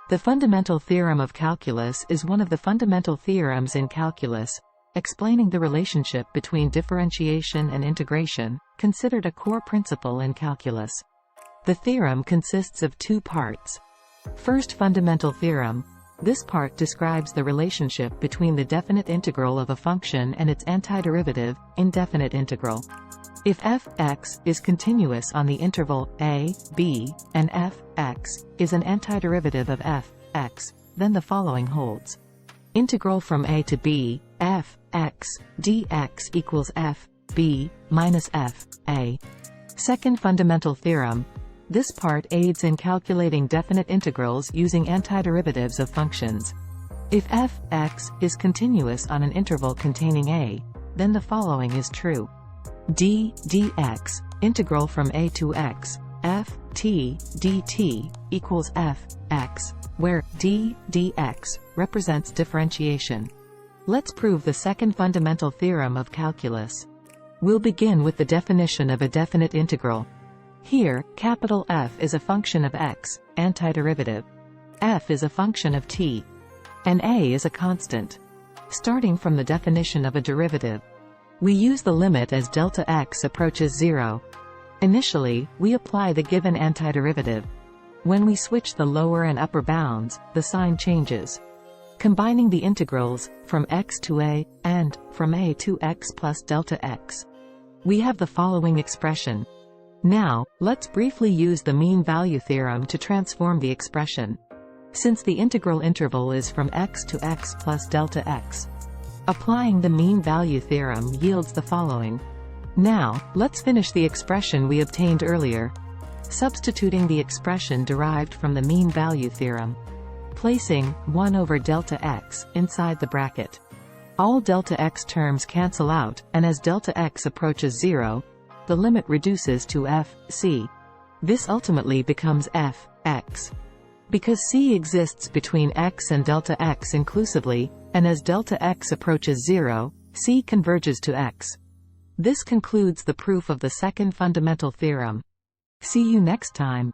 The fundamental theorem of calculus is one of the fundamental theorems in calculus, explaining the relationship between differentiation and integration, considered a core principle in calculus. The theorem consists of two parts. First, fundamental theorem. This part describes the relationship between the definite integral of a function and its antiderivative, indefinite integral. If f(x) is continuous on the interval a, b, and f(x) is an antiderivative of f(x), then the following holds. Integral from a to b, f(x) dx equals f b minus f a. Second fundamental theorem. This part aids in calculating definite integrals using antiderivatives of functions. If f(x) is continuous on an interval containing a, then the following is true. D dx, integral from a to x, f t dt, equals f x, where d dx represents differentiation. Let's prove the second fundamental theorem of calculus. We'll begin with the definition of a definite integral. Here, capital F is a function of x, antiderivative. F is a function of t. And a is a constant. Starting from the definition of a derivative, we use the limit as delta x approaches 0. Initially, we apply the given antiderivative. When we switch the lower and upper bounds, the sign changes. Combining the integrals, from x to a, and, from a to x plus delta x, we have the following expression. Now, let's briefly use the mean value theorem to transform the expression. Since the integral interval is from x to x plus delta x, applying the mean value theorem yields the following. Now, let's finish the expression we obtained earlier. Substituting the expression derived from the mean value theorem. Placing 1 over delta x inside the bracket. All delta x terms cancel out, and as delta x approaches 0, the limit reduces to f c. This ultimately becomes f x. Because c exists between x and delta x inclusively, and as delta x approaches 0, c converges to x. This concludes the proof of the second fundamental theorem. See you next time.